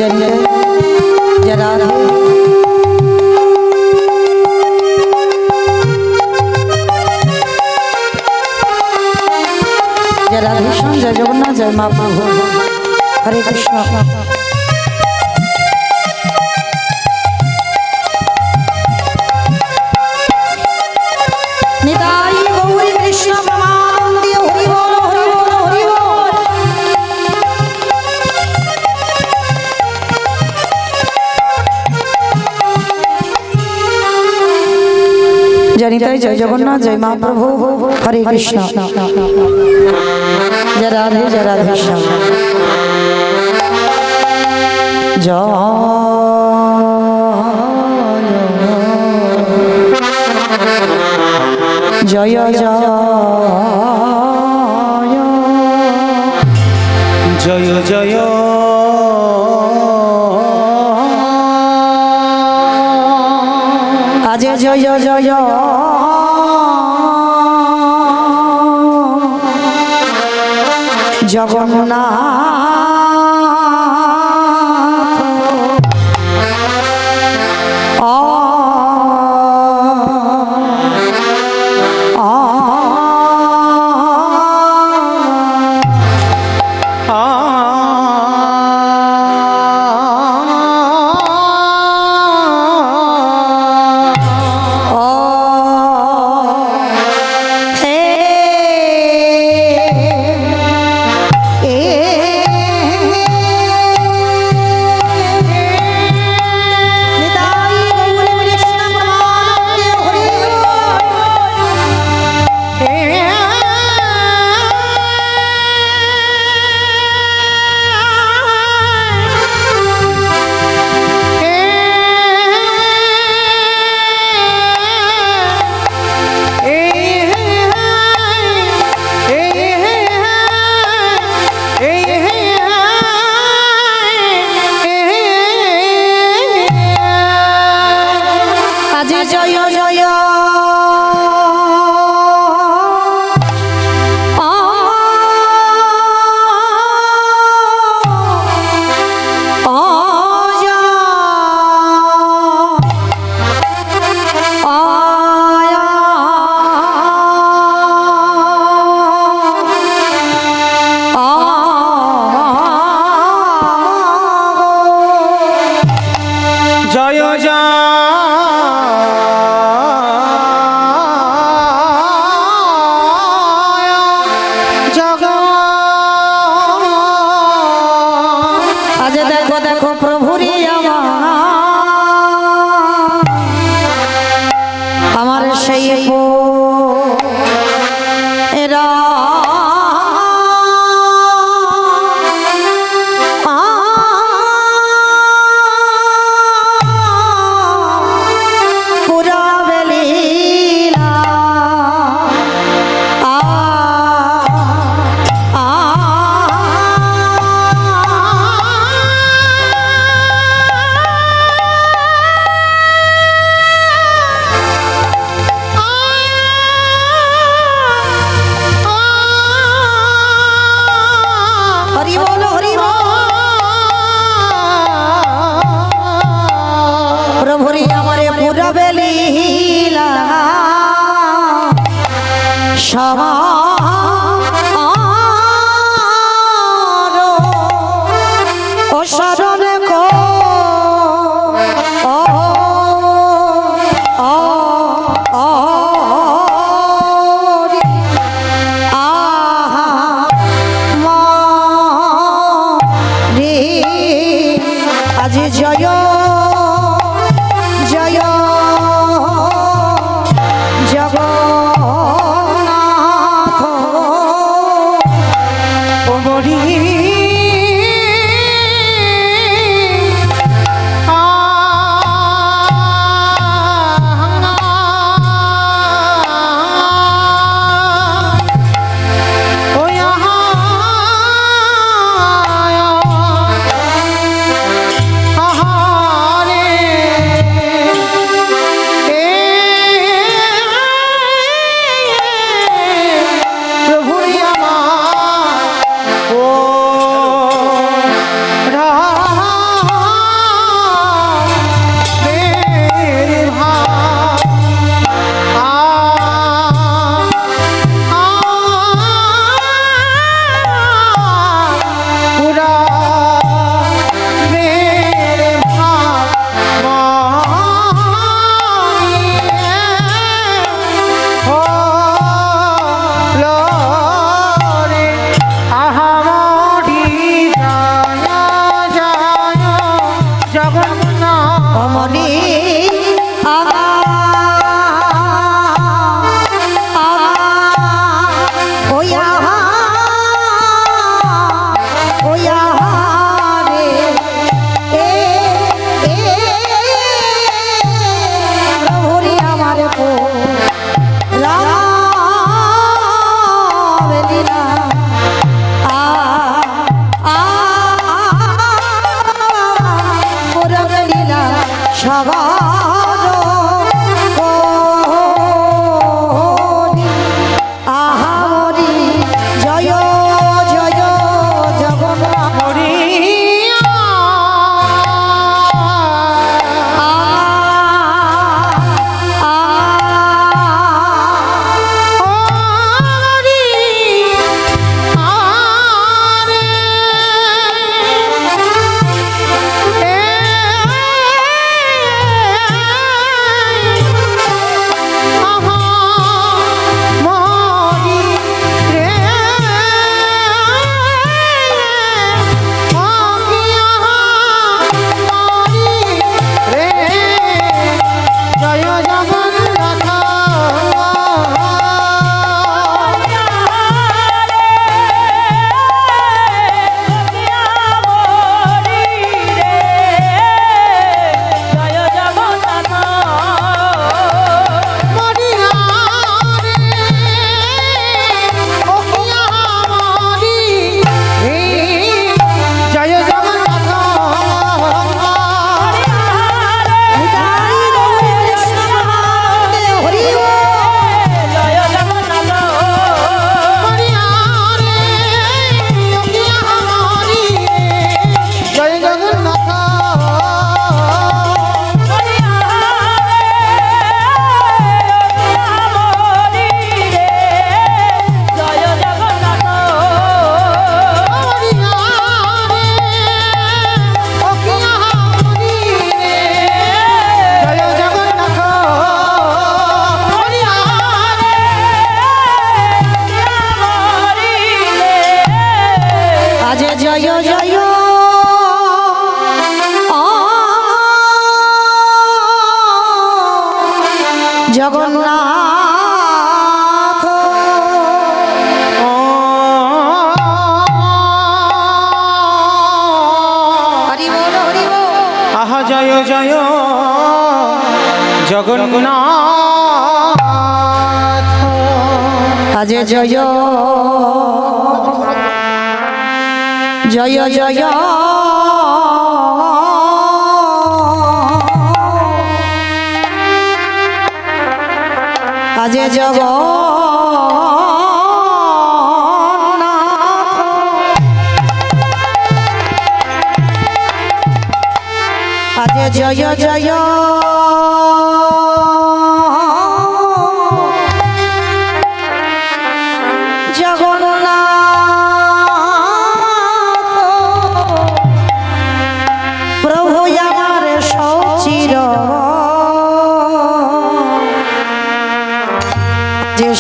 जरिए जरा जय राधे श्याम जय जगन्नाथ जय महाप्रभु हरे कृष्ण। निताई गौरी कृष्ण परमानंदी हरि बोल हरि बोल हरि बोल। जय निताई जय जगन्नाथ जय महाप्रभु हरे कृष्ण। जय राधे श्याम जय जय जय जय आज जय जय জয় জয় জগন্নাথ হরি বল হরি বল আহা জয় জয় জগন্নাথ আজ জয় জয় জয় আজ জগন্নাথ আজ জয় জয়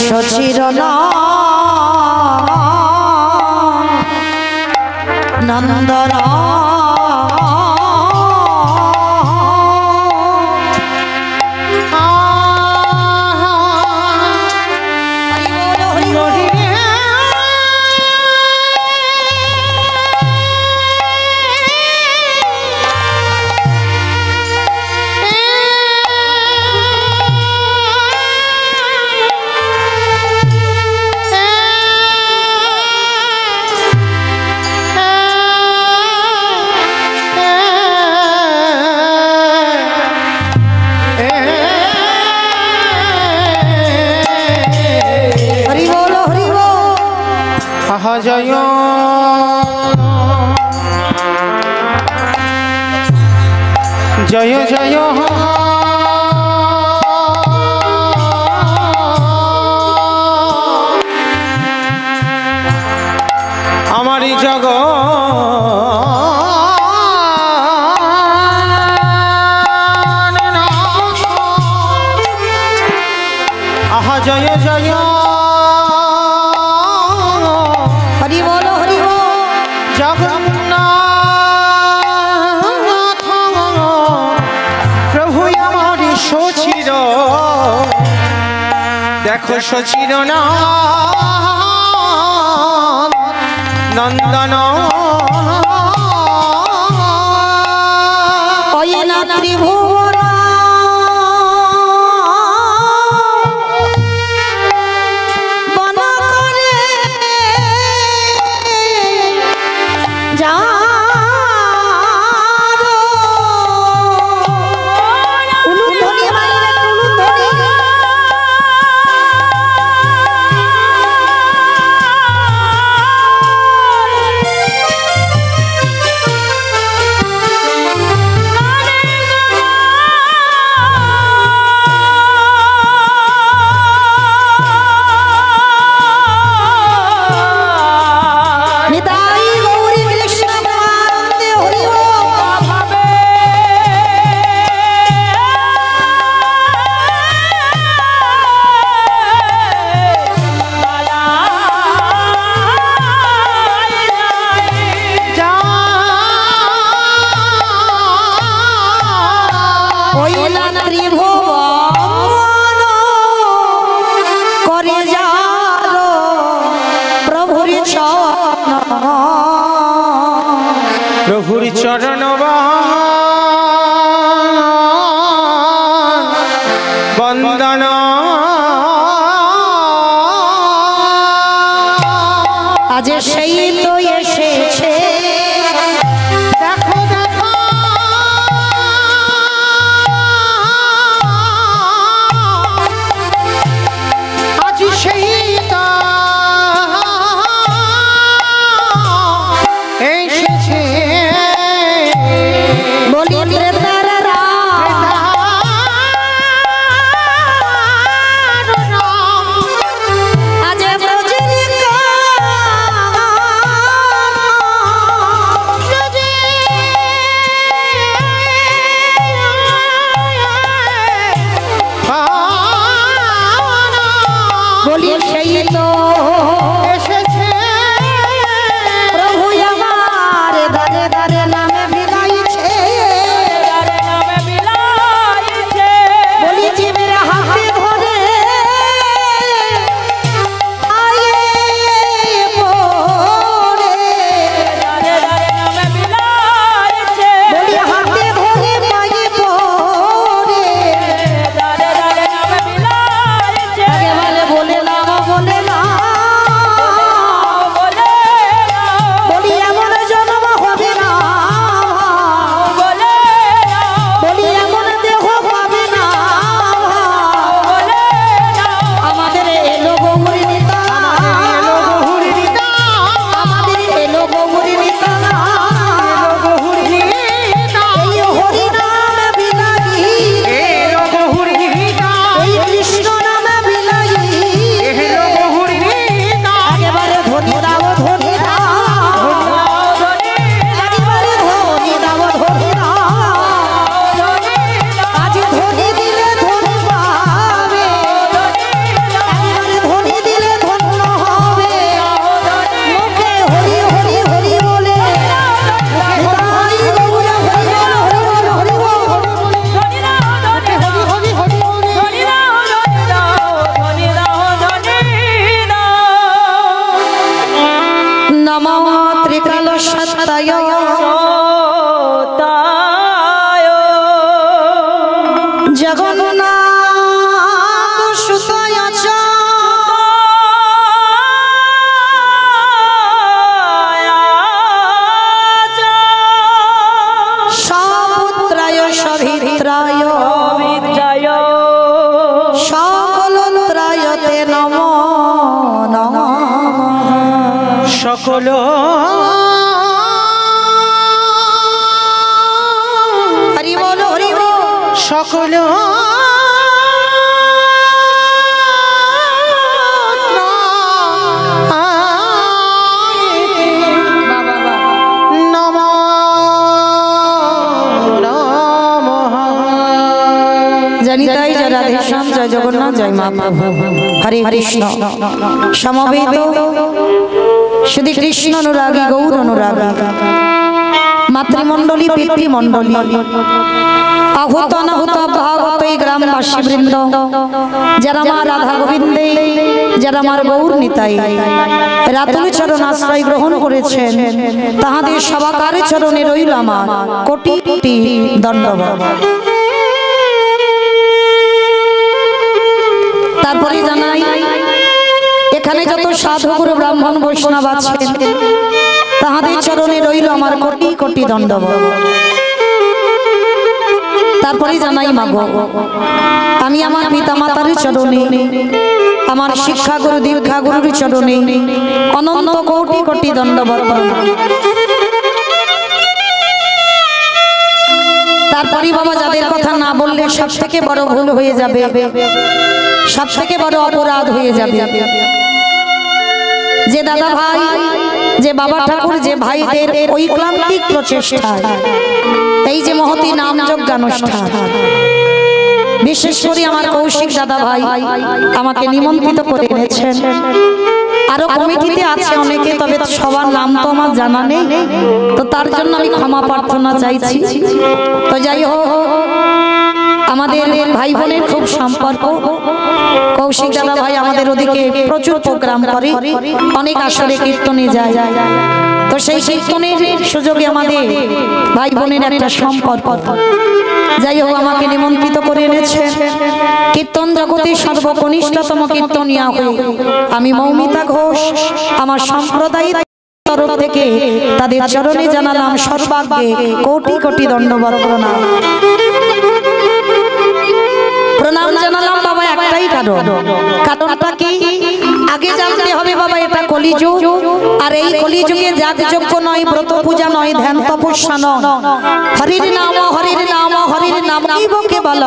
সচির নন্দন জয় জয় জয় আমারি জগ আহা জয় জয় হরি বল হরি বল জগন্নাথ প্রভু আমারি সচির দেখো সচির না নন্দন ওই না ত্রিভুবন বন করে যা উলুধ্বনি বাইরে উলুধ্বনি প্রভুর চরণ বন্দন আজ সেই তো এসেছে দেখো দেখো আজ সেই তো এসেছে বলি প্রেতারা আজ ব্রজের সকল হরি বল হরি বল সকল জনিতাই জয় রাধেশ্যাম জয় জগন্নাথ জয় মা প্রভু হরে কৃষ্ণ সমবেত শুধু কৃষ্ণ অনুরাগী গৌর অনুরাগী মাতৃমণ্ডলী পিতৃমণ্ডলী আহুত অনাহুত ভাগবত এই গ্রামবাসী বৃন্দ যারা আমার রাধা গোবিন্দে যারা আমার গৌর নিতাই রাতুল চরণ আশ্রয় গ্রহণ করেছেন তাহাদের সবাকার চরণে রইল আমার কোটি কোটি দণ্ডবত। তারপরে জানাই এখানে যত সাধু গুরু ব্রাহ্মণ বৈষ্ণব আছেন তাহাদের চরণে রইল আমার কোটি কোটি দণ্ডবত। তারপরে জানাই মাগো আমি আমার পিতা মাতার চরণে আমার শিক্ষা গুরু দীক্ষা গুরুর চরণে অনন্ত কোটি কোটি দণ্ডবত। তারপরে বাবা যাদের কথা না বললে সব থেকে বড় ভুল হয়ে যাবে, সব থেকে বড় অপরাধ হয়ে যাবে, যে দাদা ভাই যে বাবা ঠাকুর যে ভাইদের ঐক্লান্তিক প্রচেষ্টায় এই যে মহতি নাম যজ্ঞানুষ্ঠান, বিশেষ করে আমার কৌশিক দাদা ভাই আমাকে নিমন্ত্রিত করে এনেছেন। আরো কমিটিতে আছে অনেকে, তবে সবার নাম তো আমার জানা নেই, তো তার জন্য আমি ক্ষমা প্রার্থনা চাইছি। তো যাই হোক, আমাদের ভাই বোনের খুব সম্পর্ক। কৌশিক দাদা ভাই আমাদের ওদিকে প্রচুর প্রোগ্রাম করে, অনেক আসরে কীর্তনে যায়, তো সেই কীর্তনের সুযোগে আমাদের ভাই বোনের একটা সম্পর্ক। যাই হোক, আমাকে নিমন্ত্রিত করে এনেছে কীর্তন জগতের সর্বকনিষ্ঠতম কীর্তনিয়া হয়ে আমি মৌমিতা ঘোষ আমার সম্প্রদায়ের তরফ থেকে তাদের চরণে জানালাম সর্বাগ্যে কোটি কোটি দণ্ডবত প্রণাম। প্রণাম জানালাম বাবা একটাই কারণ, কারণটা কি আগে জানতে হবে বাবা, এটা কলিযুগ, আর এই কলিযুগে যাগযজ্ঞ নয়, ব্রত পূজা নয়, ধ্যান তপস্যা নয়, হরির নাম হরির নাম হরির নাম ইবকে বল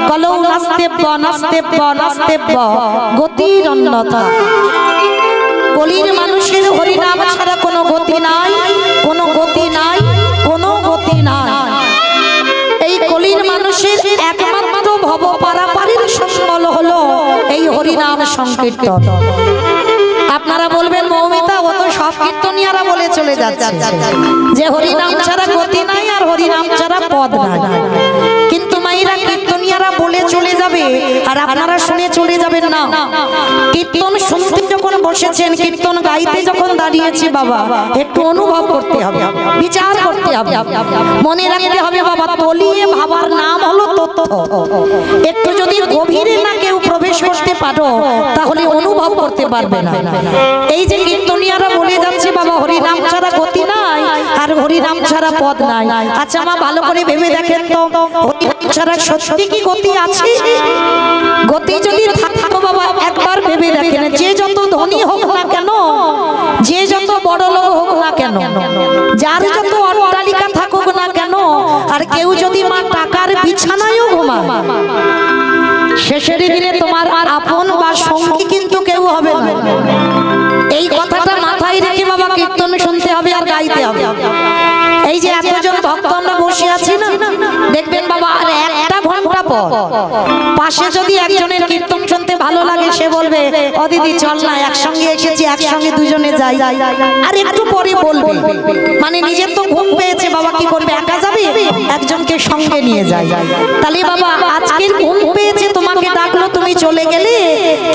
কলৌ নাস্তেব্য নাস্তেব্য নাস্তেব্য গতির অন্যথা। কলির মানুষের হরি নাম ছাড়া কোনো গতি নাই, কোনো গতি নাই, কোনো গতি নাই। এই কলির মানুষের একমাত্র ভব পারাপারের সম্বল হলো এই হরিনাম সংকীর্তন। আপনারা বলবেন মৌমিতা ও তো সব কীর্তনিয়ারা বলে চলে যাচ্ছে যে হরিনাম ছাড়া গতি নাই আর হরিনাম ছাড়া পদ নাই, কিন্তু মাইরা কীর্তনিয়ারা বলে চলে যাবে আর আপনারা শুনে চলে যাবেন না। কীর্তন শুনতে যখন বসেছেন, কীর্তন গাইতে যখন দাঁড়িয়েছি বাবা, একটু অনুভব করতে হবে, বিচার করতে হবে, মনে রাখতে হবে বাবা, তলিয়ে ভাবার নাম হলো তথ্য। একটু যদি গভীরে না কেউ প্রবেশ করতে পারো তাহলে অনুভব করতে পারবে না। এই যে কীর্তনিয়ারা বলে যাচ্ছে বাবা হরিনাম ছাড়া গতি নাই আর হরিনাম ছাড়া পদ নাই, আচ্ছা মা ভালো করে ভেবে দেখেন তো হরিনাম ছাড়া সত্যি কি গতি আছে? গতি যদি থাকতো বাবা একবার ভেবে দেখেন, যে যত ধনী হোক না কেন, যে যত বড় লোক হোক না কেন, যার যত অট্টালিকা থাকুক না কেন, আর কেউ যদি মা টাকার বিছানায়ও ঘুমায়, শেষের দিনে তোমার আপন বা সঙ্গী কিন্তু কেউ হবে না। এই কথাটা মাথায় রেখে বাবা কীর্তন শুনতে হবে আর গাইতে হবে। এই যে এতজন ভক্ত আমরা বসে আছি না, দেখবেন বাবা আর একটা ঘন্টা পর পাশে যদি একজনের কীর্তন শুনতে ভালো লাগে, সে বলবে ও দিদি চল না, একসঙ্গে এসেছি, একসঙ্গে দুজনে যাই, আর একটু পরে বলবে, মানে নিজের তো ঘুম পেয়েছে বাবা, কি করবে, একা যাবে, একজনকে সঙ্গে নিয়ে যায়। তাহলে বাবা আজকের ঘুম পেয়েছে, তোমাকে ডাকলো, তুমি চলে গেলে,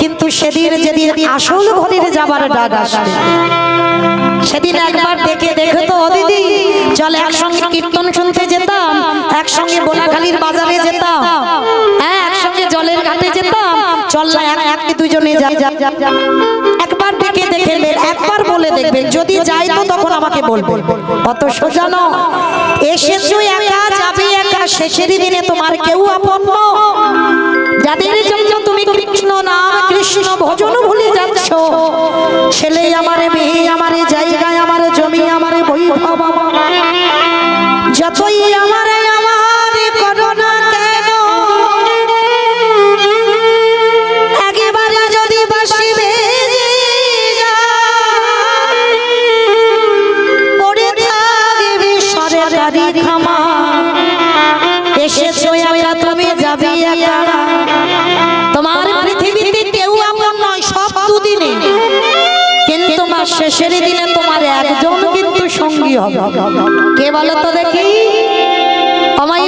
কিন্তু সেদিন যেদিন আসল ঘরের যাবার ডাক আসবে, সেদিন একবার ডেকে দেখো তো ও দিদি চল একসঙ্গে কীর্তন শুনতে যেতাম, একসঙ্গে বোলাখালীর বাজারে যেতাম, হ্যাঁ একসঙ্গে জলের ঘাটে যেতাম, চল না একটি দুজনে যাই। একবার ডেকে দেখবেন, একবার বলে দেখবেন, যদি যাই তো তখন আমাকে বলবে, অত সোজা নয়। এসেছো একা, যাবে একা, শেষের দিনে তোমার কেউ আপন নয়। যাদের জন্য তুমি কৃষ্ণ নাম কৃষ্ণ ভজন ভুলে যাচ্ছ, ছেলে আমারে মেয়ে আমারে জায়গা যতই আমার করোনা কেন একেবারে যদি বাসি বেজে পড়ে থাকবে সরকারি খামা এসেছো একা তুমি যাবে একা তোমার পৃথিবীতে কেউ আপন নয় সব দুদিনে কিন্তু তোমার শেষের দিনে তোমার একজন কিন্তু সঙ্গী হবে কে বলো তো দেখি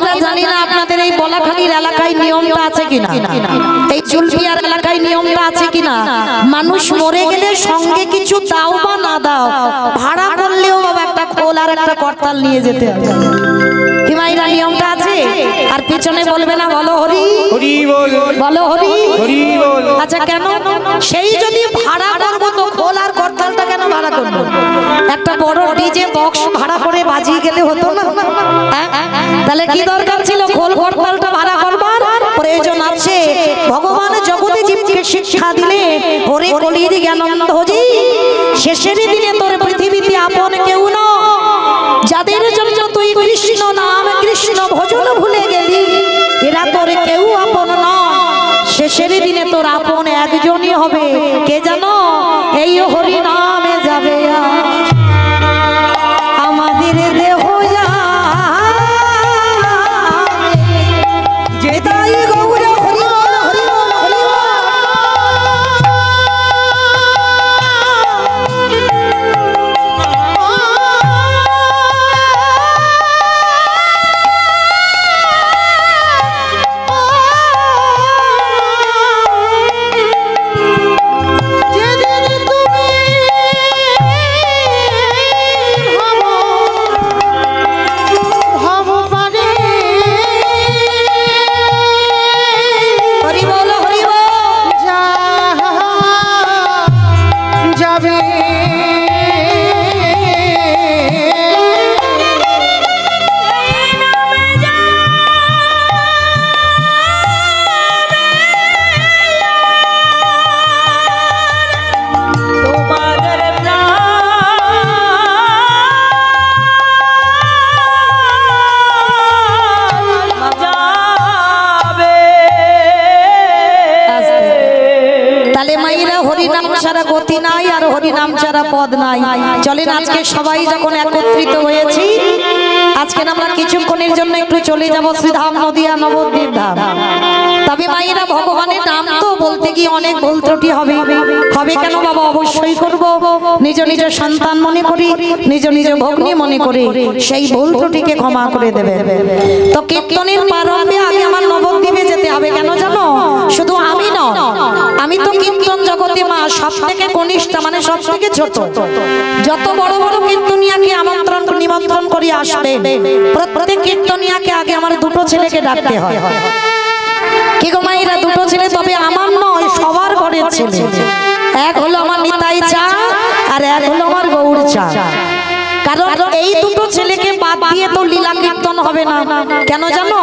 আমরা জানি না আপনাদের এই বলাখালীর এলাকায় নিয়মটা আছে কিনা এই চুলপিয়ার এলাকায় নিয়মটা আছে কিনা মানুষ মরে গেলে সঙ্গে কিছু দাও বা না দাও ভাড়া করলেও বাবা একটা খোল আর একটা করতাল নিয়ে যেতে হবে কি মাইরা নিয়মটা আছে আর পিছনে বলবে না বলো হরি হরি বল বলো হরি হরি বল আচ্ছা কেন সেই যদি ভাড়া করবো তো খোল আর করতালটা কেন ভাড়া করবো একটা বড় ডিজে বক্স ভাড়া করে বাজিয়ে গেলে হতো না তাহলে কি দরকার ছিল খোল করতালটা ভাড়া করবার প্রয়োজন আছে ভগবান জগতে জীবকে শিক্ষা দিলে ওরে কলির জ্ঞানন্দ হজি শেষের দিনে তোর পৃথিবীতে আপন কেউ না যাদের জন্য তুই কৃষ্ণ নাম কৃষ্ণ ভজন ভুলে গেলি এরা তোর কেউ আপন না শেষের দিনে তোর আপন একজনই হবে কে জানো এই হরি নামে যাবে আমাদের দেহ যেতাই গৌর হরি বল হরি বল হরি বল গতি নাই আর হরি নাম ছাড়া পদ নাই চলেন আজকে সবাই যখন একত্রিত হয়েছি আজকে আমরা কিছুক্ষণের জন্য একটু চলে যাব শ্রীধাম নদিয়া নবদ্বীপ ধাম তবে মায়েরা ভগবানের নাম তো বলতে গিয়ে অনেক ভুল ত্রুটি হবে কেন বাবা অবশ্যই করব নিজ নিজ সন্তান মনে করি নিজ নিজ ভগ্নী মনে করি সেই ভুল ত্রুটিকে ক্ষমা করে দেবে তো কীর্তনের প্রারম্ভে আগে আমার নবদ্বীপে যেতে হবে কেন জানো শুধু আমি না আমি তো কীর্তন জগতে মা সব থেকে কনিষ্ঠ মানে সব থেকে ছোট যত বড় বড় কীর্তনিয়াকে আমন্ত্রণ নিমন্ত্রণ করে আসবে প্রত্যেক কীর্তনিয়াকে আগে আমার দুটো ছেলেকে ডাকতে হয় কি গো মায়েরা দুটো ছেলে তবে আমার নয় সবার ঘরের ছেলে এক হলো আমার নিতাই চা আর এক হলো আমার গৌর চা কারণ এই দুটো ছেলেকে বাদ দিয়ে তো লীলা কীর্তন হবে না কেন জানো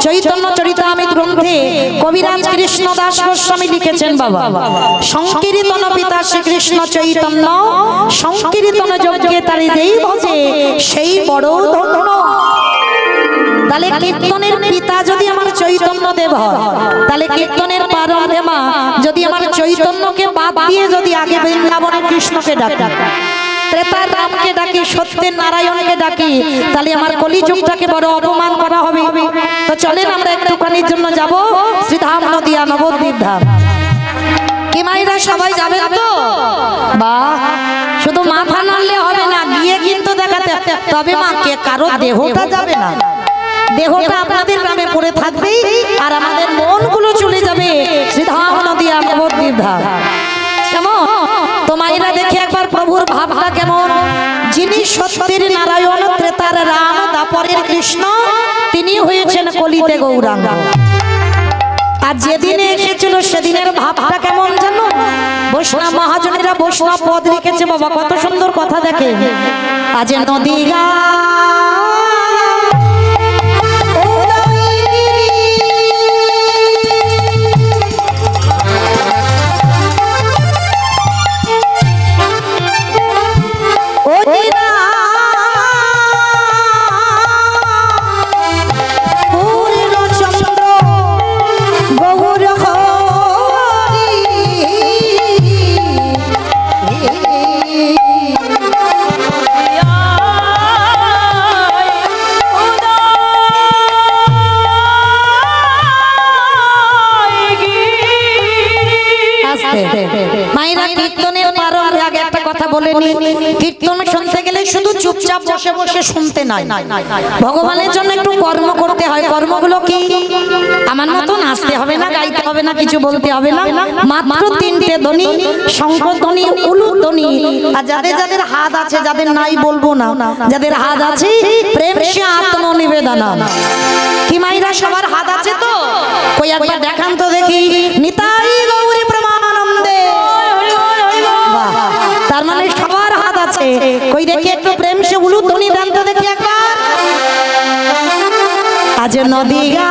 চৈতন্য চরিতামৃত গ্রন্থে কবিরাজ কৃষ্ণ দাস গোস্বামী লিখেছেন বাবা সংকীর্তন পিতা শ্রীকৃষ্ণ চৈতন্য সংকীর্তন যজ্ঞে তারে যেই ভজে সেই বড় ধন্য তাহলে কীর্তনের পিতা যদি আমার চৈতন্য দেব হয় তাহলে কীর্তনের প্রারম্ভে মা যদি আমার চৈতন্যকে বাদ দিয়ে যদি আগে বৃন্দাবনের কৃষ্ণকে ডাকি ত্রেতার রামকে ডাকি সত্যের নারায়ণকে ডাকি তাহলে আমার কলিযুগটাকে বড় অপমান করা হবে তো চলেন আমরা একটুখানির জন্য যাব শ্রীধাম নদিয়া নবদ্বীপ ধাম কি মাইরা সবাই যাবেন তো বাহ শুধু মাথা নাড়লে হবে না গিয়ে কিন্তু দেখাতে তবে মা কে কারো দেহটা যাবে না দেহটা আপনাদের গ্রামে পড়ে থাকবে আর আমাদের মনগুলো চলে যাবে শ্রীধাম নদিয়া নবদ্বীপ ধাম কেমন তো মায়েরা দেখে একবার প্রভুর ভাবটা কেমন যিনি সত্যের নারায়ণ ত্রেতার রাম দাপরের কৃষ্ণ তিনি হয়েছেন কলিতে গৌরাঙ্গ আর যেদিনে এসেছিল সেদিনের ভাবটা কেমন জানো বৈষ্ণব মহাজনেরা বৈষ্ণব পদ লিখেছে বাবা কত সুন্দর কথা দেখে আজ নদীগা বলেনি কীর্তন শুনতে গেলে শুধু চুপচাপ বসে বসে শুনতে নাই, ভগবানের জন্য একটু কর্ম করতে হয়। কর্মগুলো কি? আমার মতো নাচতে হবে না, গাইতে হবে না, কিছু বলতে হবে না, মাত্র তিনটে ধ্বনি, শঙ্খধ্বনি, উলুধ্বনি। আর যাদের যাদের হাত আছে, যাদের নাই বলবো না, যাদের হাত আছে প্রেম সে আত্মনিবেদন। কি মাইরা সবার হাত আছে তো? কই একবার দেখান তো দেখি। নিতাই গৌরী প্রেমানন্দে। বাহ, তার মানে সবার হাত আছে। কই দেখি একটু প্রেম সে উলুধ্বনি দেন তো দেখি একবার। আজ নদিয়া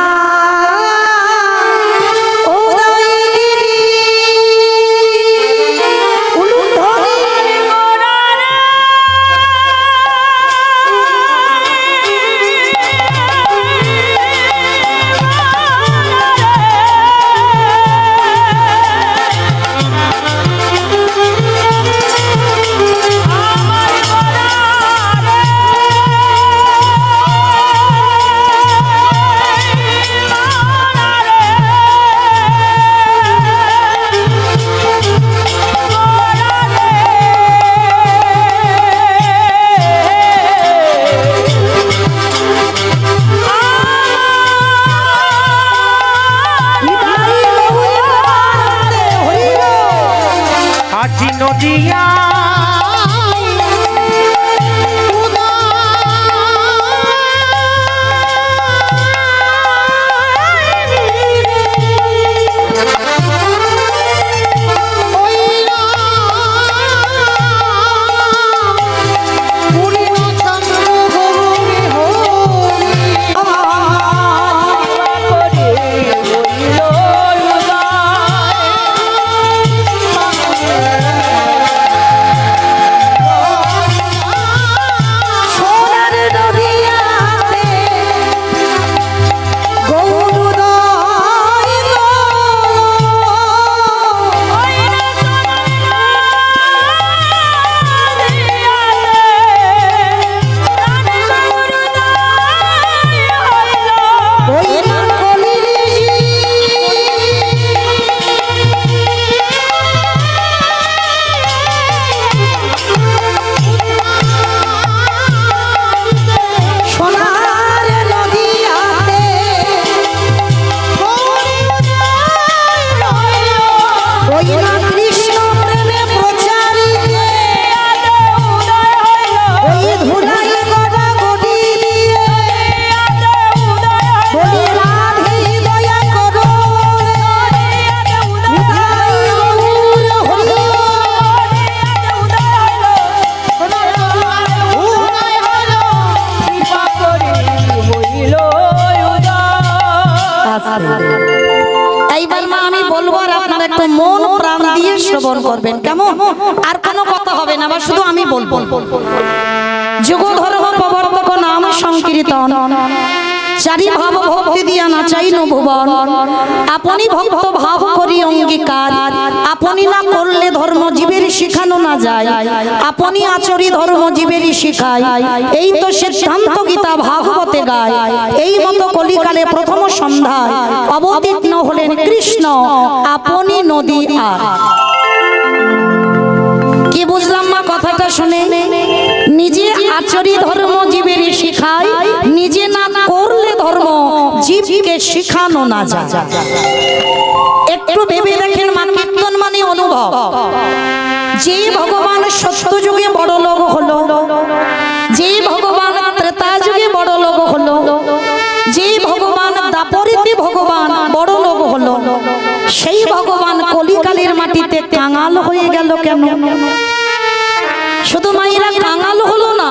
নদিয়া করবেন কেমন? আর কোনো কথা হবে না, আবার শুধু আমি বলবো। যুগ ধর্ম প্রবর্তক নাম সংকীর্তন, চারি ভাব ভক্তি দিয়া নাচাইন ভুবন। আপনি ভক্ত ভাব করি অঙ্গীকার, আপনি না করলে ধর্ম জীবের শিখানো না যায়, আপনি আচরি ধর্ম জীবের শিখায়। এই তো সিদ্ধান্ত গীতা ভাগবতে গায়। এই মতো কলিকালে প্রথম সন্ধ্যায় অবতীর্ণ হলেন কৃষ্ণ, আপনি নদী আর। কি বুঝলাম মা কথাটা শুনে? নিজে আচরি ধর্ম জীবের শিখায়, নিজে না করলে ধর্ম জীবকে শিখানো না যায়। একটু ভেবে দেখেন মা, কীর্তন মানে অনুভব। যে ভগবান সত্য যুগে বড় লোক হলো, যে ভগবান ত্রেতা যুগে বড় লোক হলো, যে ভগবান দাপরিতে ভগবান বড় লোক হলো, সেই ভগবান কলিকালের মাটিতে কাঙাল হয়ে গেল কেন? শুধু মায়েরা কাঙাল হলো না,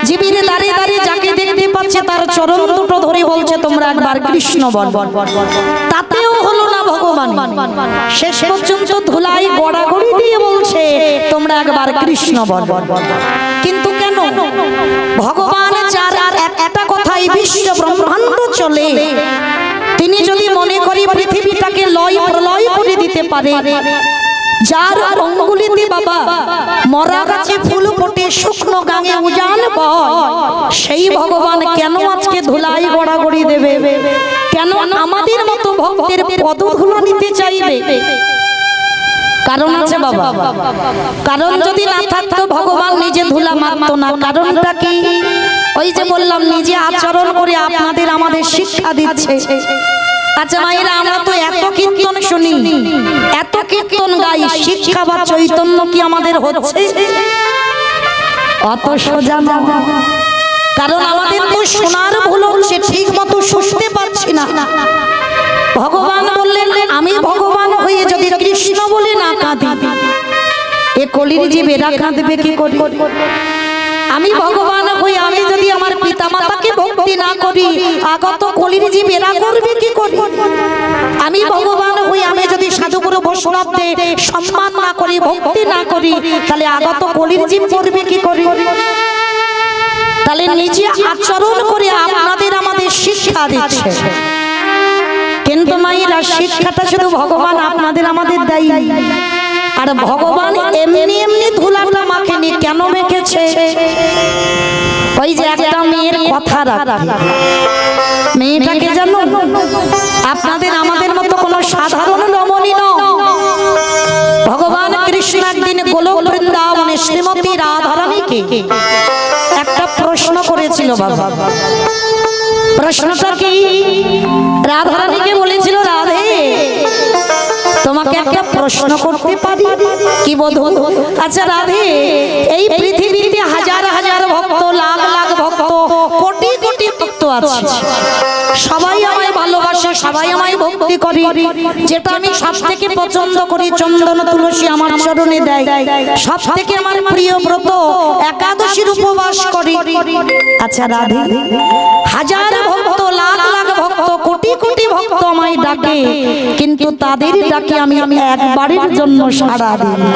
জীবিরে দাঁড়িয়ে দাঁড়িয়ে যাকে দেখতে পাচ্ছে তার চরণ দুটো ধরে বলছে তোমরা একবার কৃষ্ণ বল, তাতেও হলো না ভগবান। শেষ পর্যন্ত ধুলাই গড়াগড়ি দিয়ে বলছে তোমরা একবার কৃষ্ণ বল। কিন্তু কেন? ভগবান যার একটা কথাই বিশ্ব ব্রহ্মাণ্ড চলে, তিনি যদি মনে করি পৃথিবীটাকে লয় প্রলয় করে দিতে পারে, যার অঙ্গুলিতে বাবা মরা গাছে ফুল ফোটে, শুকনো গাঙে উজান বয়, সেই ভগবান কেন আজকে ধুলাই গড়াগড়ি দেবে? কেন আমাদের মতো ভক্তের পদধূলা নিতে চাইবে? কারণ আছে বাবা, কারণ যদি না থাকতো ভগবান নিজে ধুলা মারতো না। কারণটা কি? ওই যে বললাম, নিজে আচরণ করে আপনাদের আমাদের শিক্ষা দিচ্ছে। আচ্ছা মায়েরা, আমরা তো এত কীর্তন শুনি, এত কীর্তন গাই, শিক্ষা বা চৈতন্য কি আমাদের হচ্ছে? অত সোজা না। কারণ আমাদের তো শোনার ভুল হচ্ছে, ঠিক মতো শুনতে পাচ্ছি না। ভগবান বললেন, আমি ভগবান হয়ে যদি কৃষ্ণ বলে না কাঁদি, এ কলির জীবেরা কাঁদবে কি করে? আমি ভগবান হয়ে আমি যদি আমার পিতা মাতাকে ভক্তি না করি, আগত কলির জীবেরা করবে কি করে? আমি ভগবান হয়ে আমি যদি সাধুগুরু বৈষ্ণবদের সম্মান না করি, ভক্তি না করি, তাহলে আগত কলির জীব করবে কি করে? তাহলে নিজে আচরণ করে আপনাদের আমাদের শিক্ষা দিচ্ছে। কিন্তু মায়েরা, শিক্ষাটা শুধু ভগবান আপনাদের আমাদের দেয়। আর ভগবান এমনি এমনি ধুলাটা মাখেনি। কেন মেখেছে? ওই যে একটা মেয়ের কথা রাখে, মেয়েটাকে জানো, আপনাদের আমাদের মতো কোনো সাধারণ রমণী নয়। ভগবান কৃষ্ণ একদিন গোলক বৃন্দাবনে শ্রীমতী রাধারানীকে একটা প্রশ্ন করেছিল বাবা। প্রশ্নটা কি? রাধারানীকে বলেছিল, রাধে তোমাকে একটা প্রশ্ন করতে পারি কি বধূ? আচ্ছা রাধে, এই পৃথিবীতে হাজার হাজার ভক্ত, লাখ লাখ ভক্ত, কোটি কোটি ভক্ত আছে, সবাই আমায় ভালোবাসে, সবাই আমায় ভক্তি করে। যেটা আমি সব থেকে পছন্দ করি, চন্দন তুলসী আমার চরণে দেয়। সব থেকে আমার প্রিয় ব্রত একাদশীর উপবাস করি। আচ্ছা রাধে, হাজার ভক্ত, লাখ লাখ ভক্ত, কোটি কোটি ভক্ত আমায় ডাকে, কিন্তু তাদের ডাকে আমি একবারের জন্য সাড়া দিই না।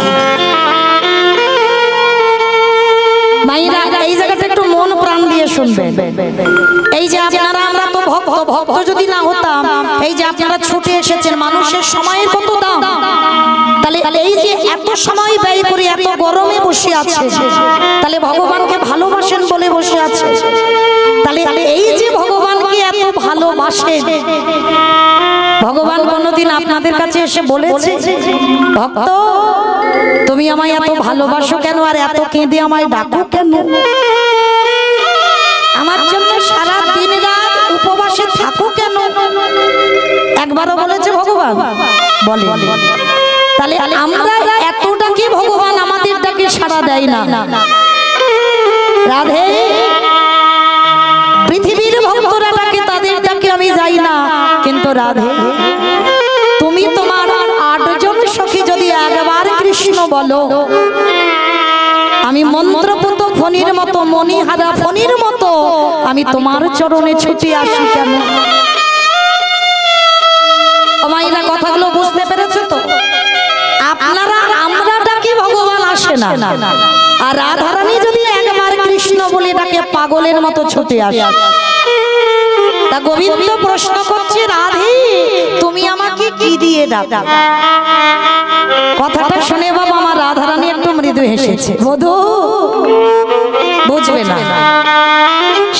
মাইরা, এই জায়গাটা একটু মন প্রাণ দিয়ে শুনবেন। এই যে আপনারা, আমরা তো ভক্ত, ভক্ত যদি না হতাম, এই যে আপনারা ছুটে এসেছেন, মানুষের সময়ের কত দাম। তাহলে এই যে এত সময় ব্যয় করে এত গরমে বসে আছে, তাহলে ভগবানকে ভালোবাসেন বলে বসে আছে। তাহলে এই যে ভগবানকে এত ভালোবাসেন, ভগবান কোনদিন আপনাদের কাছে এসে বলেছে, ভক্ত তুমি আমায় এত ভালোবাসো কেন, আর এত কেঁদে আমায় ডাকো কেন? আমার জন্য সারা দিন রাত উপবাসে থাকো কেন? একবারও বলেছে ভগবান? বলে। তাহলে আমরা এতটা কি ভগবান আমাদের ডাকে সাড়া দেয় না? রাধে, পৃথিবীর ভক্তরা ডাকে, তাদের ডাকে আমি যাই না। কিন্তু রাধে, তুমি তোমার 8 জন সখী যদি একবার কৃষ্ণ বলো, আমি মন্ত্রপুত ফণির মতো, মণিহারা ফণির মতো আমি তোমার চরণে ছুটে আসি কেন? মায়েরা, কথাগুলো বুঝতে পেরেছো তো? আপনারা, আমরা ডাকি, ভগবান আসে না। আর রাধারানী যদি একবার কৃষ্ণ বলে ডাকে, পাগলের মতো ছুটে আসে। তা গোবিন্দ প্রশ্ন করছে, রাধে তুমি আমাকে কি দিয়ে ডাকো? কথাটা শুনে বাবা আমার রাধারানী একটু মৃদু হেসেছে। বধূ বুঝবে না,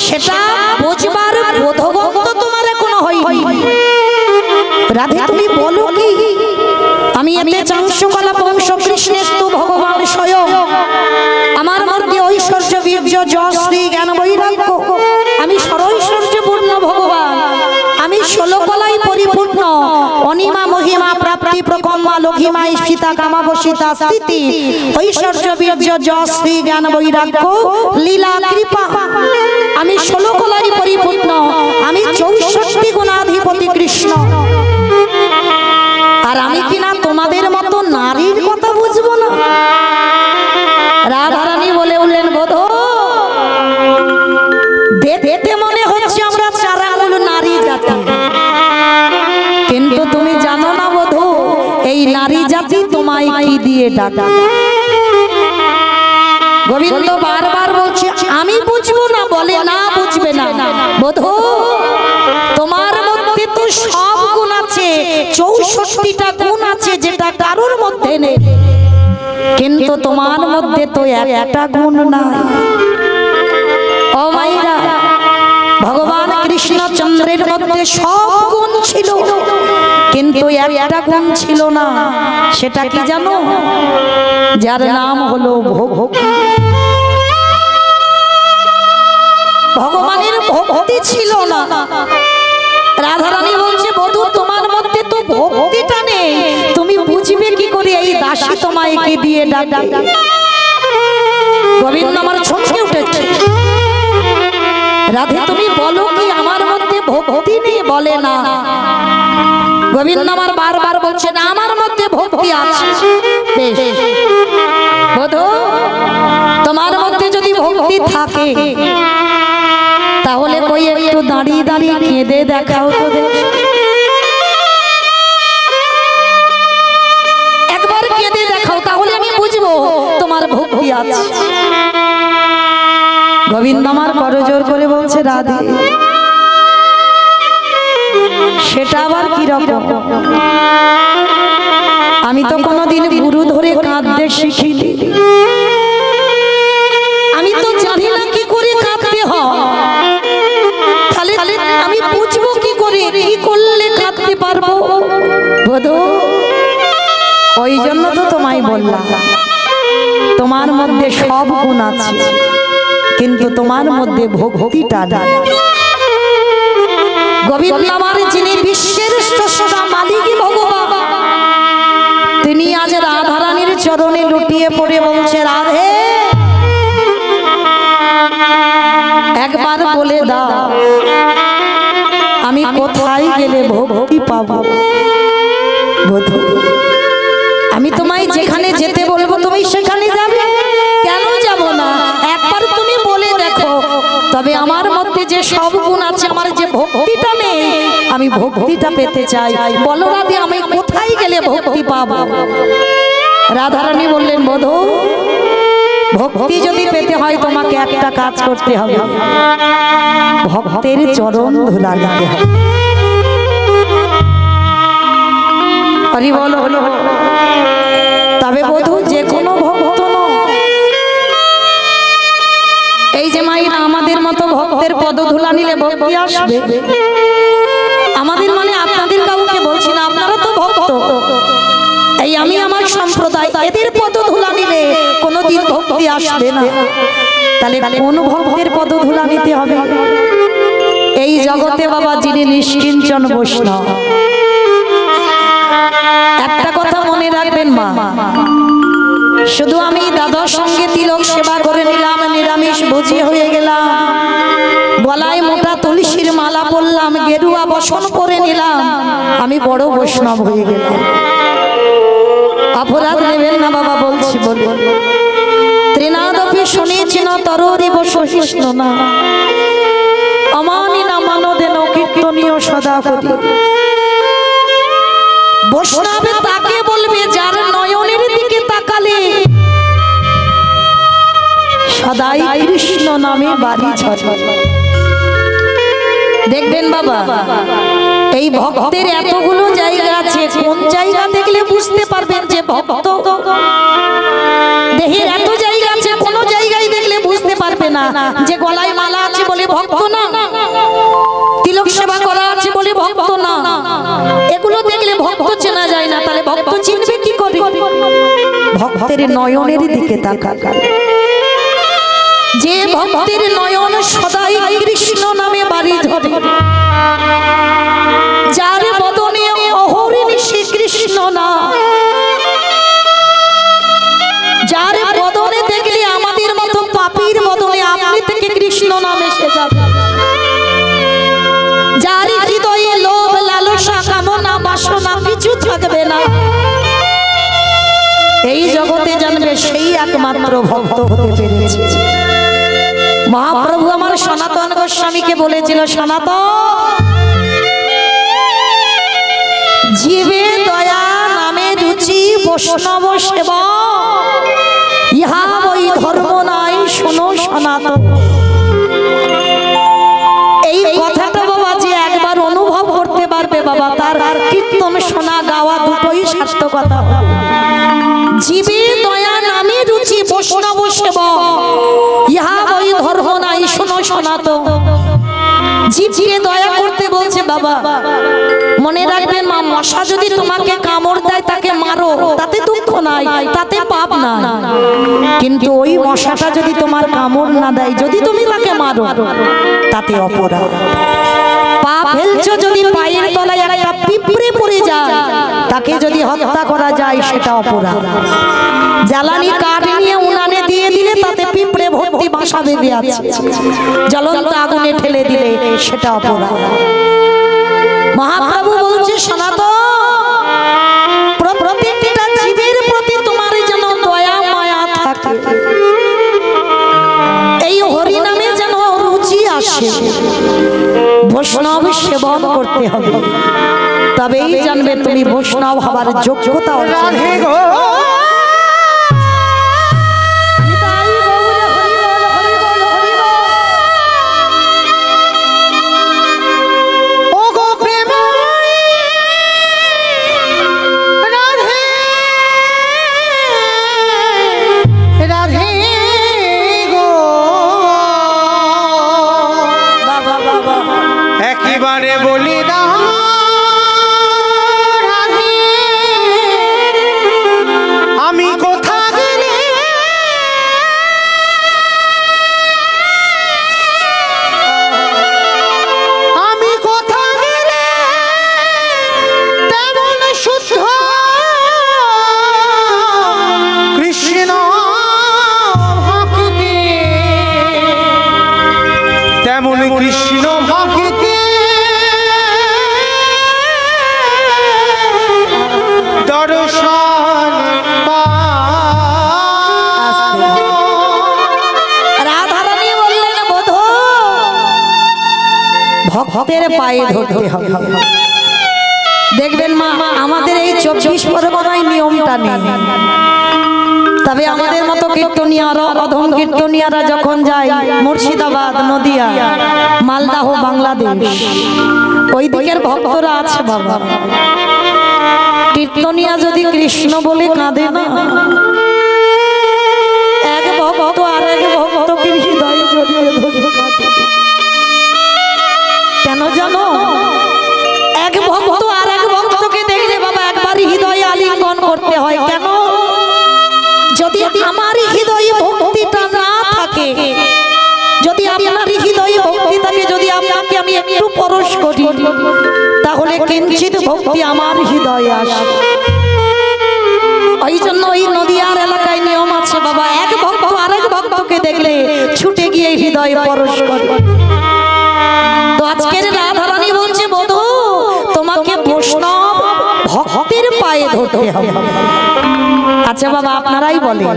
সেটা বুঝবার বোধগম্য তোমার এখনো হয়নি। রাধে তুমি বলো কি? আমি এতে চাংশকলা বংশ কৃষ্ণেস্তু ভগবান স্বয়ং, আমার মধ্যে ঐশ্বর্য, বীর্য, যশ, শ্রী, জ্ঞান, বৈরাগ্য, আমি সরৈশ্বর্য পূর্ণ ভগবান, আমি 16 কলায় পরিপূর্ণ, অনিমা, মহিমা, প্রাপ্তি, প্রকম্মা, লঘিমা, ঈপ্সিতা, কামাবশিতা, স্থিতি, ঐশ্বর্য, বীর্য, যশ, শ্রী, জ্ঞান, বৈরাগ্য, লীলা, কৃপা, আমি 16 কলায় পরিপূর্ণ, আমি 64 গুণাধিপতি কৃষ্ণ। আর আমি কিনা তোমাদের মতো নারীর কথা বুঝবো না? রাধারানী বলে উঠলেন, বধূ দেখতে মনে হচ্ছে আমরা 4 আঙুল নারী জাতি, কিন্তু তুমি জানো না বধূ, এই নারী জাতি তোমায় কি দিয়ে ডাকে? গোবিন্দ বারবার বলছে, আমি বুঝবো না। বলে, না বুঝবে না বধূ, তোমার মধ্যে তো সব গুণ আছে, 64টা গুণ আছে, যেটা কারোর মধ্যে নেই, কিন্তু তোমার মধ্যে তো একটা গুণ নাই। ও মাইরা, ভগবান কৃষ্ণচন্দ্রের মধ্যে সব গুণ ছিল, কিন্তু একটা গুণ ছিল না, সেটা কি জানো? যার নাম হলো ভক্তি। ভগবানের ভক্তি ছিল না। রাধারানী বলছে, বধূ তোমার মধ্যে তো ভক্তিটা নেই, তুমি বুঝবে কি করে এই দাসী তোমায় কি দিয়ে ডাকে? গোবিন্দ আমার চমকে উঠেছে। রাধে তুমি বলো কি আমার মধ্যে ভক্তি নেই? বলে না। গোবিন্দ আমার বারবার বলছে না, আমার মধ্যে ভক্তি আছে। বেশ বধূ, তোমার মধ্যে যদি ভক্তি থাকে তাহলে কই একটু দাঁড়িয়ে দাঁড়িয়ে কেঁদে দেখাও তো দেখি। একবার কেঁদে দেখাও, তাহলে আমি বুঝবো তোমার ভক্তি আছে। গোবিন্দ আমার করজোর করে বলছে, রাধে সেটা আবার কি রকম? আমি তো কোনোদিন গুরু ধরে কাঁদতে শিখিনি, আমি তো জানি না কি করে কাঁদতে হয়। তাহলে আমি বুঝবো কি করে, কি করলে কাঁদতে পারবো? বধূ ওই জন্য তো তোমায় বললাম, তোমার মধ্যে সব গুণ আছে, কিন্তু তোমার মধ্যে ভক্তিটা নেই। গোবিন্দ আমার যিনি বিশ্বের স্রষ্টা মালিক ভগবান, তিনি আজ রাধারানীর চরণে লুটিয়ে পড়ে বলছে, রাধে একবার বলে দাও আমি কোথায় গেলে ভক্তি পাবো? বধূ আমি তোমায় যেখানে যেতে বলবো তুমি সেখানে যাবে, কেন যাব না? একবার তুমি বলে দেখো, তবে আমার মধ্যে যে সব গুণ আছে, আমার যে ভক্তিটা নেই, আমি ভক্তিটা পেতে চাই। বলো রাধে আমি কোথায় গেলে ভক্তি পাবো? রাধারানী বললেন, বধূ ভক্তি যদি পেতে হয় তোমাকে একটা কাজ করতে হবে, ভক্তের চরণ ধুলা নিতে হবে। হরি বল। তবে বধূ যে কোনো ভক্ত নয়, এই যে মাইরা আমাদের মতো ভক্তের পদধূলা নিলে ভক্তি আসবে। আমাদের মানে আপনাদের কাউকে বলছি না, আপনারা তো ভক্ত। এই আমি আমার সম্প্রদায়, এদের পদধূলা নিলে কোনোদিন ভক্তি আসবে না। তাহলে কোন ভক্তের পদধূলা নিতে হবে? এই জগতে বাবা যিনি নিষ্কিঞ্চন বৈষ্ণব। একটা কথা মনে রাখবেন মা, শুধু আমি দাদার সঙ্গে তিলক সেবা করে নিলাম, নিরামিষ ভোজি হয়ে গেলাম, গলায় মোটা তুলসীর মালা পরলাম, গেরুয়া বসন করে নিলাম, আমি বড় বৈষ্ণব হয়ে গেলাম। অপরাধ নেবেন না বাবা, বলছি বলে। ত্রিনাদপি শুনেছি না তররি বসহিষ্ণ না, অমানি না মানদেন কীর্তনীয় সদা করি। বৈষ্ণবে তাকে বলবে যার নয়নের দিকে তাকালে সদাই কৃষ্ণ নামে বাড়ি ছড়ে। দেখবেন বাবা এই ভক্তের এতগুলো জায়গা আছে, কোন জায়গা দেখলে বুঝতে পারবেন যে ভক্ত? দেহের এত জায়গা আছে, কোন জায়গায় দেখলে বুঝতে পারবে না যে গলায় মালা আছে বলে ভক্ত না, তিলক সেবা করা আছে বলে ভক্ত না। এগুলো দেখলে ভক্ত চেনা যায় না। তাহলে ভক্ত চিনবে কি করে? ভক্তের নয়নের দিকে তাকান। যে ভক্তের নয়ন সদাই কৃষ্ণ নামে বাড়ি ধরে, যার বদনে অহর্নিশি কৃষ্ণ না, যার বদনে দেখলে আমাদের মতো পাপীর বদনে আপনি থেকে কৃষ্ণ নাম এসে যাবে, যার হৃদয়ে লোভ লালসা কামনা বাসনা কিছু থাকবে না, এই জগতে জানবে সেই একমাত্র ভক্ত হতে পেরেছে। মহাপ্রভু আমার সনাতন গোস্বামীকে বলেছিল, সনাতন জীবে দয়া নামে রুচি বৈষ্ণব সেবা, ইহা ওই ধর্ম নাই শোনো সনাতন। এই কথাটা বাবা যে একবার অনুভব করতে পারবে বাবা, তার কীর্তন শোনা গাওয়া দুটোই সার্থকতা হবে। জীবে দয়া নামে রুচি বৈষ্ণব সেবা, ইহা ওই ধর্ম নাই শোনো সনাতন। জীবকে দয়া করতে বলছে বাবা। মনে রাখবেন মা, মশা যদি তোমাকে কামড় দেয় তাকে মারো, তাতে দুঃখ নাই, তাতে পাপ নাই। কিন্তু ওই মশাটা যদি তোমার কামড় না দেয়, যদি তুমি তাকে মারো, তাতে অপরাধ। পা ফেলছো যদি পায়ের তলায় একটা পিঁপড়ে পড়ে যায়, তাকে যদি হত্যা করা যায় সেটা অপরাধ। জ্বালানি কাঠ নিয়ে উনানে দিয়ে দিলে তাতে পিঁপড়ে ভর্তি বাসা বেঁধে আছে, জ্বলন্ত আগুনে ঠেলে দিলে সেটা অপরাধ। মহাপ্রভু বলছে সনাতন, প্রত্যেকটা জীবের প্রতি তোমার যেন দয়া মায়া থাকে, এই হরি নামে যেন রুচি আসে। বৈষ্ণব সেবন করতে হবে, তবেই জানবে তুমি বৈষ্ণব হবার যোগ্যতা অর্জন। একেবারে বলি না আমি কোথা গেলে আমি কোথা গেলে তেমন শুদ্ধ কৃষ্ণ ভক্তি, তেমন কৃষ্ণ ভক্তি দর্শন রাধারানী বললেন বধূ, ভক্তের পায়ে ধরতে হবে। দেখবেন মা, আমাদের এই 24 পরগনায় নিয়মটা নেই, তবে আমাদের মতো কীর্তনিয়ারা, অধম কীর্তনিয়ারা যখন যায় মুর্শিদাবাদ, নদিয়া, মালদাহ, বাংলাদেশ, ওই দিকের ভক্তরা আছে বাবা, কীর্তনিয়া যদি কৃষ্ণ বলে কাঁদে না, এক ভক্ত আর এক ভক্তকে হৃদয়ে জড়িয়ে ধরে কাঁদে। কেন জানো? এক ভক্ত আর এক ভক্তকে দেখলে বাবা একবারই হৃদয়ে আলিঙ্গন করতে হয়। কেন? যদি আমার হৃদয়ে ভক্তিটা না থাকে, যদি আপনার হৃদয়ে ভক্তি থাকে, যদি আপনাকে আমি একটু পরশ করি, তাহলে কিঞ্চিত ভক্তি আমার হৃদয়ে আসে। ওই জন্য ওই নদিয়ার এলাকায় নিয়ম আছে বাবা, এক ভক্ত আরেক ভক্তকে দেখলে ছুটে গিয়ে হৃদয়ে পরশ করে। তো আজকের রাধারানী বলছে বধূ, তোমাকে বৈষ্ণব ভক্তের পায়ে ধরতে হবে। আচ্ছা বাবা, আপনারাই বলেন,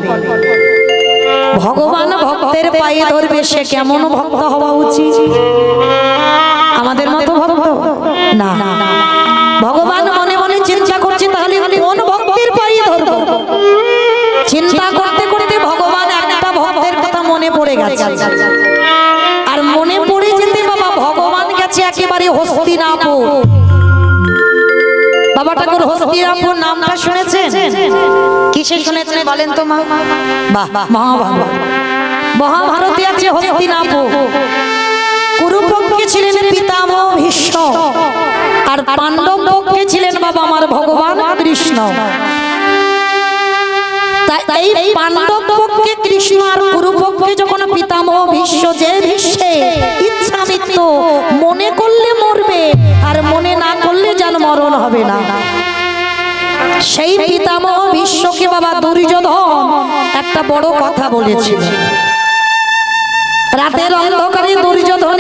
ভগবান ভক্তের পায়ে ধরবে, সে কেমন ভক্ত হওয়া উচিত? আমাদের মতো ভক্ত না। ভগবান মনে মনে চিন্তা করছে, তাহলে কোন ভক্তের পায়ে ধরব? চিন্তা করতে করতে ভগবান একটা ভক্তের কথা মনে পড়ে গেছে, আর মনে পড়ে যেতে বাবা ভগবান গেছে একেবারে হস্তিনাপুর। বাবা ঠাকুর হস্তিনাপুর নামটা শুনেছেন? কিসে শুনেছেন বলেন তো মা? বাহ, মহাভারত, মহাভারতে আছে হস্তিনাপুর। কুরুপক্ষে ছিলেন পিতামহ ভীষ্ম, আর পাণ্ডব পক্ষে ছিলেন বাবা আমার ভগবান কৃষ্ণ। তাই এই পাণ্ডব পক্ষে কৃষ্ণ আর কুরুপক্ষে যখন পিতামহ ভীষ্ম, যে ভীষ্মে ইচ্ছা মৃত্যু, মনে করলে মরবে আর মনে না করলে যেন মরণ হবে না, সেই পিতামহ ভীষ্মকে বাবা দুর্যোধন একটা বড় কথা বলেছিল। রাতের অন্ধকারে দুর্যোধন